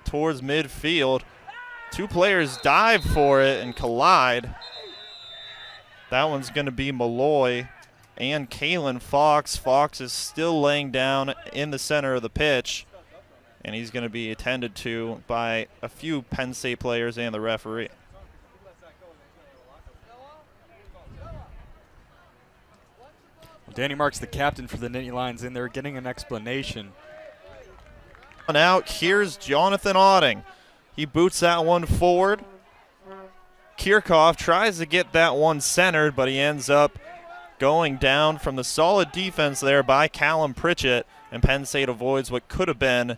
towards midfield. Two players dive for it and collide. That one's going to be Malloy and Kalen Fox. Fox is still laying down in the center of the pitch, and he's going to be attended to by a few Penn State players and the referee. Dani Marks, the captain for the Nittany Lions, in there getting an explanation. Out, here's Jonathan Otting. He boots that one forward. Kirchhoff tries to get that one centered, but he ends up going down from the solid defense there by Callum Pritchett, and Penn State avoids what could have been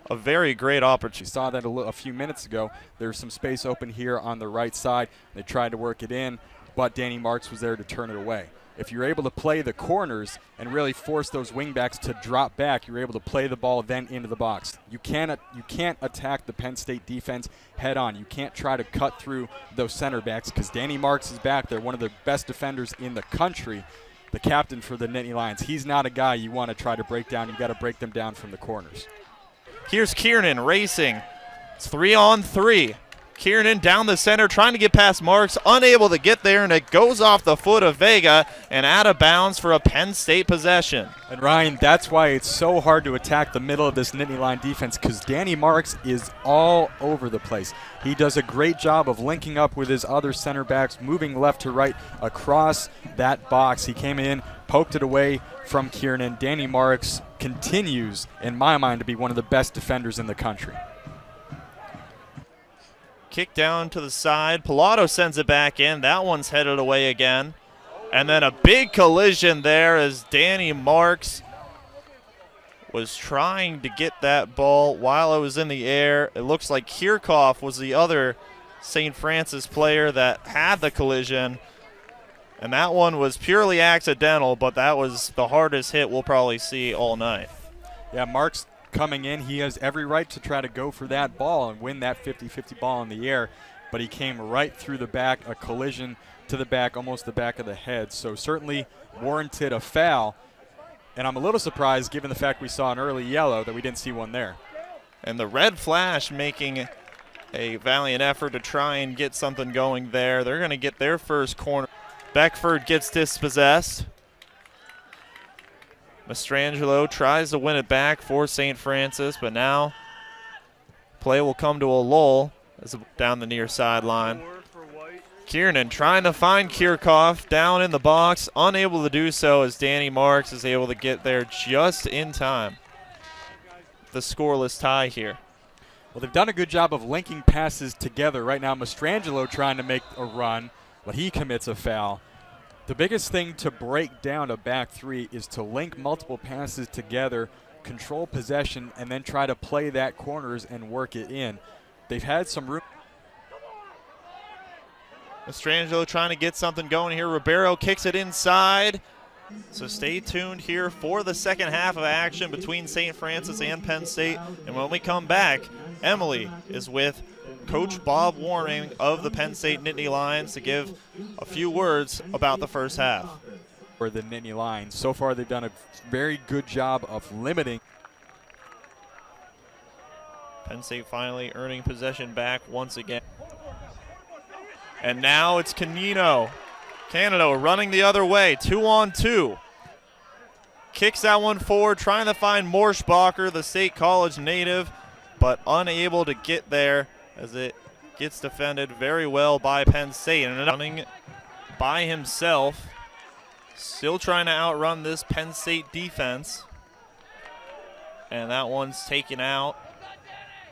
a very great opportunity. We saw that a few minutes ago. There's some space open here on the right side. They tried to work it in, but Dani Marks was there to turn it away. If you're able to play the corners and really force those wingbacks to drop back, you're able to play the ball then into the box. You can't attack the Penn State defense head on. You can't try to cut through those center backs because Dani Marks is back there, one of the best defenders in the country, the captain for the Nittany Lions. He's not a guy you want to try to break down. You've got to break them down from the corners. Here's Kiernan racing. It's 3-on-3. Kiernan down the center, trying to get past Marks, unable to get there, and it goes off the foot of Vega and out of bounds for a Penn State possession. And Ryan, that's why it's so hard to attack the middle of this Nittany Lion defense, because Dani Marks is all over the place. He does a great job of linking up with his other center backs, moving left to right across that box. He came in, poked it away from Kiernan. Dani Marks continues, in my mind, to be one of the best defenders in the country. Kick down to the side. Pilato sends it back in. That one's headed away again. And then a big collision there as Dani Marks was trying to get that ball while it was in the air. It looks like Kirchhoff was the other St. Francis player that had the collision. And that one was purely accidental, but that was the hardest hit we'll probably see all night. Yeah, Marks coming in, he has every right to try to go for that ball and win that 50-50 ball in the air, but he came right through the back, a collision to the back, almost the back of the head. So certainly warranted a foul, and I'm a little surprised given the fact we saw an early yellow that we didn't see one there. And the red flash making a valiant effort to try and get something going there. They're going to get their first corner. Beckford gets dispossessed. Mastrangelo tries to win it back for St. Francis, but now play will come to a lull as down the near sideline. Kiernan trying to find Kirchhoff down in the box, unable to do so as Dani Marks is able to get there just in time. The scoreless tie here. Well, they've done a good job of linking passes together. Right now, Mastrangelo trying to make a run, but he commits a foul. The biggest thing to break down a back three is to link multiple passes together, control possession, and then try to play that corners and work it in. They've had some room. Mastrangelo trying to get something going here. Ribeiro kicks it inside. So stay tuned here for the second half of action between St. Francis and Penn State. And when we come back, Emily is with Coach Bob Warning of the Penn State Nittany Lions to give a few words about the first half. For the Nittany Lions, so far they've done a very good job of limiting. Penn State finally earning possession back once again. And now it's Canino. Canada running the other way, 2-on-2. Kicks that one forward, trying to find Morschbacher, the State College native, but unable to get there as it gets defended very well by Penn State. And running by himself, still trying to outrun this Penn State defense. And that one's taken out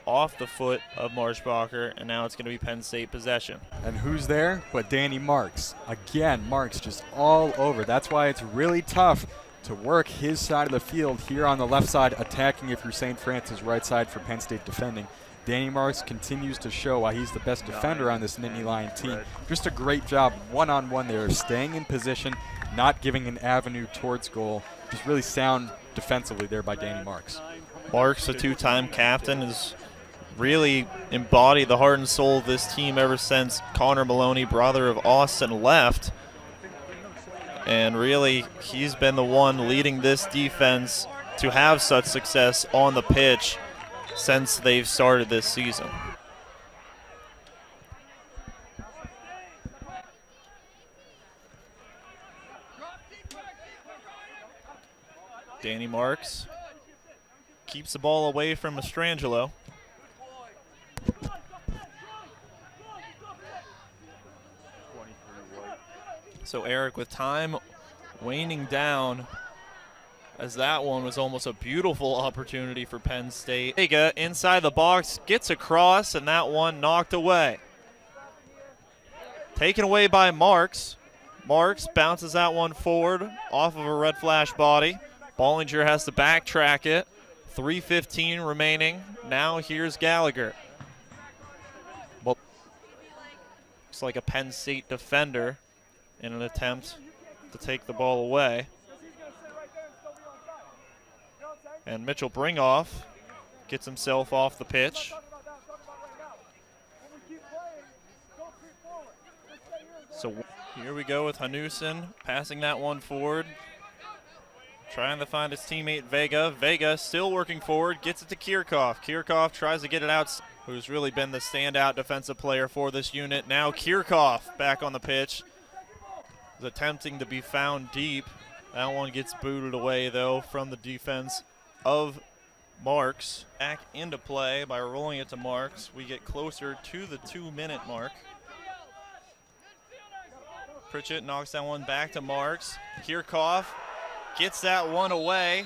off the foot of Morschbacher, and now it's going to be Penn State possession. And who's there but Dani Marks? Again, Marks just all over. That's why it's really tough to work his side of the field here on the left side, attacking if you're St. Francis, right side for Penn State defending. Dani Marks continues to show why he's the best defender on this Nittany Lion team. Just a great job one-on-one there, staying in position, not giving an avenue towards goal. Just really sound defensively there by Dani Marks. Marks, a two-time captain, has really embodied the heart and soul of this team ever since Connor Maloney, brother of Austin, left. And really, he's been the one leading this defense to have such success on the pitch. since they've started this season. Dani Marks keeps the ball away from Mastrangelo. So Eric, with time waning down, as that one was almost a beautiful opportunity for Penn State. Vega inside the box, gets across, and that one knocked away. Taken away by Marks. Marks bounces that one forward off of a red flash body. Bollinger has to backtrack it. 3:15 remaining. Now here's Gallagher. Well, looks like a Penn State defender in an attempt to take the ball away. And Mitchell Bringoff gets himself off the pitch. So here we go with Hanussen passing that one forward. Trying to find his teammate Vega. Vega still working forward, gets it to Kirchhoff. Kirchhoff tries to get it out, who's really been the standout defensive player for this unit. Now Kirchhoff back on the pitch. Is attempting to be found deep. That one gets booted away, though, from the defense of Marks. Back into play by rolling it to Marks. We get closer to the 2-minute mark. Pritchett knocks that one back to Marks. Kirchhoff gets that one away,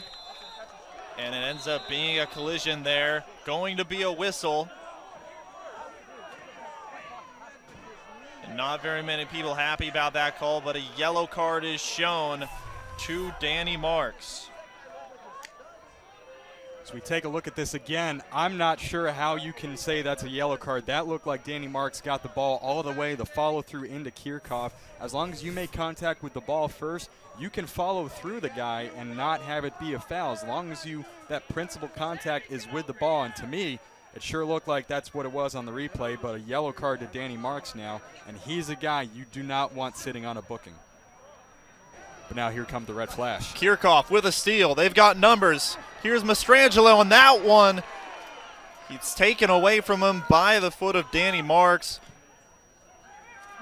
and it ends up being a collision there. Going to be a whistle. And not very many people happy about that call, but a yellow card is shown to Dani Marks. So we take a look at this again. I'm not sure how you can say that's a yellow card. That looked like Dani Marks got the ball all the way, the follow through into Kirchhoff. As long as you make contact with the ball first, you can follow through the guy and not have it be a foul. As long as that principal contact is with the ball. And to me, it sure looked like that's what it was on the replay, but a yellow card to Dani Marks now, and he's a guy you do not want sitting on a booking. But now here comes the red flash. Kirchhoff with a steal. They've got numbers. Here's Mastrangelo on that one. It's taken away from him by the foot of Dani Marks.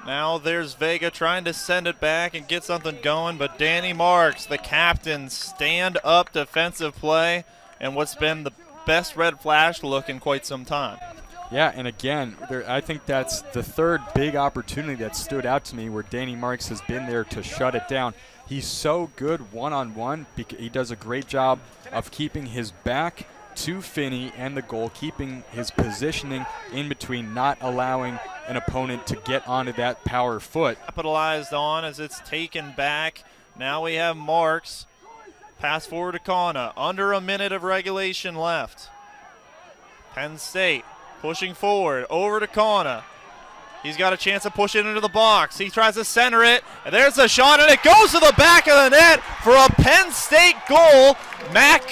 Now there's Vega trying to send it back and get something going, but Dani Marks, the captain, stand-up defensive play, and what's been the best red flash look in quite some time. Yeah, and again, I think that's the third big opportunity that stood out to me where Dani Marks has been there to shut it down. He's so good one-on-one. He does a great job of keeping his back to Finney and the goal, keeping his positioning in between, not allowing an opponent to get onto that power foot. Capitalized on as it's taken back. Now we have Marks. Pass forward to Kana. Under a minute of regulation left. Penn State pushing forward. Over to Kana. He's got a chance to push it into the box. He tries to center it. And there's a shot, and it goes to the back of the net for a Penn State goal. Matt